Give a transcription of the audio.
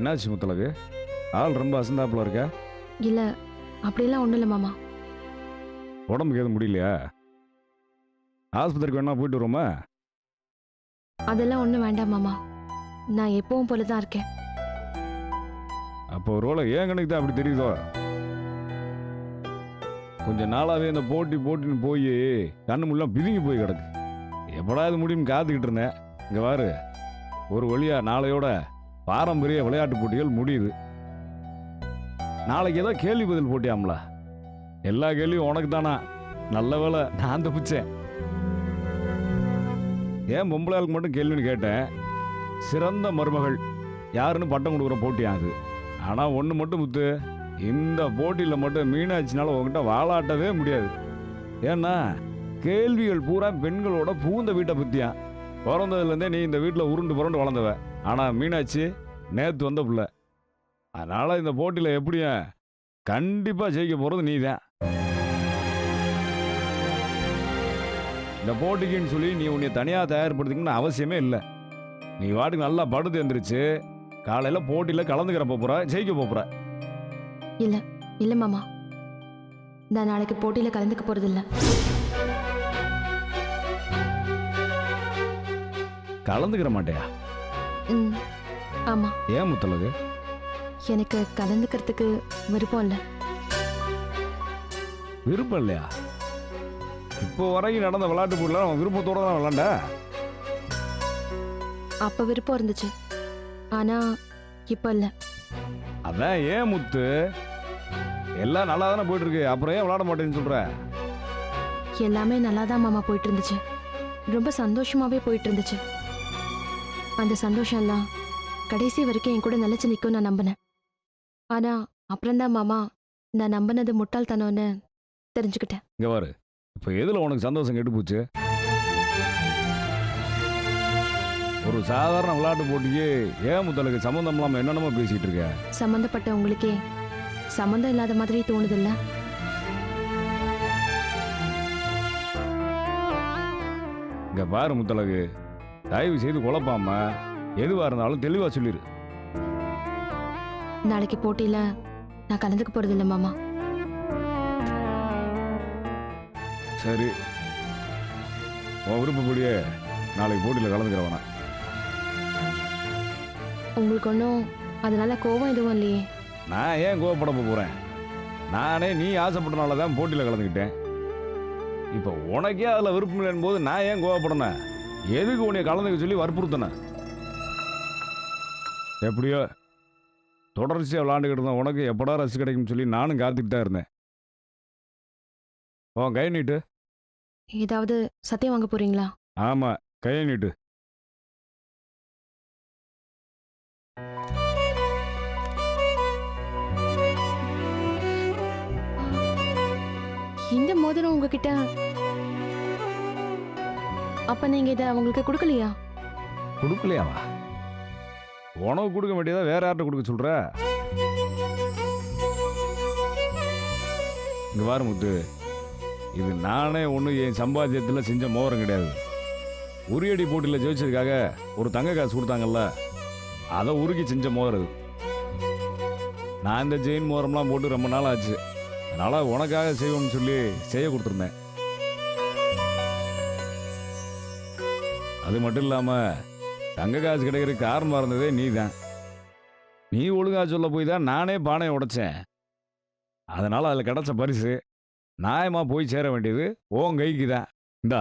என்னாச்சு முத்தலகு? ஆள் ரொம்ப அசந்தாப்புல இருக்க. இல்ல அப்படிலாம் ஒண்ணும் இல்ல மாமா. உடம்புக்கு எதுவும் முடியலையா? ஆஸ்பத்திரிக்கு வேணா போயிட்டு வருவோமா? அதெல்லாம் ஒண்ணும் வேண்டாம் மாமா. நான் எப்பவும் போல தான் இருக்கேன். அப்போ ஒருவேளை ஏன் கணக்கு தான் அப்படி தெரியுதோ? கொஞ்ச நாளாவே இந்த போட்டின்னு போய் கண்ணு முல்லாம் பிதுங்கி போய் கிடக்கு. எப்படா இது முடியும்னு காத்துக்கிட்டு இருந்தேன். இங்க பாரு, ஒரு வழியா நாளையோட பாரம்பரிய விளையாட்டு போட்டிகள் முடியுது. நாளைக்கு ஏதோ கேள்வி பதில் போட்டியாம்ல? எல்லா கேள்வியும் உனக்கு தானா? நல்ல வேளை நான் தப்பிச்சேன். ஏன் பொம்பளையாளுக்கு மட்டும் கேள்வின்னு கேட்டேன். சிறந்த மருமகள் யாருன்னு பட்டம் கொடுக்குற போட்டியா அது. ஆனா ஒண்ணு மட்டும் முத்து, இந்த போட்டியில் மட்டும் மீனாட்சினால உங்ககிட்ட வாழாட்டவே முடியாது. ஏன்னா கேள்விகள் பூரா பெண்களோட பூந்த வீட்டை பத்தியா. பிறந்ததுலேருந்தே நீ இந்த வீட்டில் உருண்டு புரண்டு வளர்ந்தவ. ஆனால் மீனாட்சி நேற்று வந்த பிள்ளை. அதனால் இந்த போட்டியில் எப்படியா கண்டிப்பாக ஜெயிக்க போகிறது நீ தான். இந்த போட்டிக்குன்னு சொல்லி நீ உன்னை தனியாக தயார்படுத்திக்கணும்னு அவசியமே இல்லை. நீ வாட்டுக்கு நல்லா படுத்து எழுந்திரிச்சு காலையில் போட்டியில் கலந்துக்கிற போகிற, ஜெயிக்க போகிற. இல்ல இல்ல மாமா, நான் நாளைக்கு போட்டியில கலந்துக்க போறது இல்ல. கலந்துக்கிற மாட்டியா? ஆமா. ஏன் முத்தலகு? எனக்கு கலந்துக்கிறதுக்கு விருப்பம் இல்ல. விருப்பம் இல்லையா? இப்போ வரைக்கும் நடந்த விளையாட்டு போட்டில அவன் விருப்பத்தோட தான் விளையாண்ட. அப்ப விருப்பம் இருந்துச்சு, ஆனா இப்ப இல்ல. அதான் ஏன் முத்து, எல்லாம் நல்லா தானே போயிட்டு இருக்கு, அப்புறம் ஏன் விளையாட மாட்டேன்னு சொல்ற? எல்லாமே நல்லா தான் மாமா போயிட்டு இருந்துச்சு. ரொம்ப சந்தோஷமாவே போயிட்டு இருந்துச்சு. அந்த சந்தோஷம் எல்லாம் கடைசி வரைக்கும் என் கூட நிலைச்சு நிற்கும் நான் நம்பினேன். ஆனா அப்புறம்தான் மாமா, நான் நம்பினது முட்டாள்தனம்னு தெரிஞ்சுக்கிட்டேன். இங்க பாரு, இப்போ எதுல உனக்கு சந்தோஷம் கெட்டு போச்சு? ஒரு சாதாரண விளையாட்டு போட்டிக்கு ஏன் முத்தலுக்கு சம்மந்தம் இல்லாம என்னென்னமோ பேசிட்டு இருக்க? சம்பந்தப்பட்ட உங்களுக்கே சம்பந்தம் இல்லாத மாதிரி தோணுதில்ல? இங்க பாரு முத்தலகு, தயவு செய்து குழப்பாம எதுவா இருந்தாலும் தெளிவா சொல்லிரு. நாளைக்கு போட்டியில நான் கலந்துக்க போறது இல்ல மாமா. சரி, உன் விருப்பப்படியே நாளைக்கு போட்டியில் கலந்துக்கிறவனா? உங்களுக்கு ஒன்றும் அதனால கோபம் எதுவும் இல்லையே? நான் ஏன் கோவப்பட போறேன்? நானே நீ ஆசைப்பட்டனால தான் போட்டியில் கலந்துக்கிட்டேன். இப்போ உனக்கே அதில் விருப்பம் இல்லைன்னு போது நான் ஏன் கோவப்படணும்? எதுக்கு உன்னை கலந்துக்க சொல்லி வற்புறுத்தினேன்? எப்படியோ தொடர்ச்சியாக விளாண்டுக்கிட்டு இருந்தேன். உனக்கு எப்படா ரசி கிடைக்கும்னு சொல்லி நானும் காத்துக்கிட்டு தான் இருந்தேன். ஓ, கை நீட்டு. ஏதாவது சத்தியம் வாங்க போறீங்களா? ஆமாம், கையை நீட்டு. இந்த மோதிரம் உங்ககிட்ட, அப்ப நீங்க இதை அவங்களுக்கு கொடுக்கலையா? கொடுக்கலையாவா? உனக்கு கொடுக்க வேண்டியதா வேற யார்கிட்ட கொடுக்க சொல்ற? இங்க பாரு முத்து, இது நானே ஒன்று என் சம்பாத்தியத்தில் செஞ்ச மோதிரம் கிடையாது. உரியடி போட்டியில் ஜெயிச்சதுக்காக ஒரு தங்க காசு கொடுத்தாங்கல்ல, அதை உருக்கி செஞ்ச மோதிரம் இது. நான் இந்த ஜெயின் மோதிரம்லாம் போட்டு ரொம்ப நாள் ஆச்சு. அதனால் உனக்காக செய்வோம்னு சொல்லி செய்ய கொடுத்துருந்தேன். அது மட்டும் இல்லாமல் தங்க காசு கிடைக்கிறதுக்கு காரணமாக இருந்ததே நீ தான். நீ ஒழுங்கா சொல்ல போய் தான் நானே பானையை உடைச்சேன். அதனால் அதில் கிடச்ச பரிசு நியாயமாக போய் சேர வேண்டியது உன் கைக்கு தான். இந்தா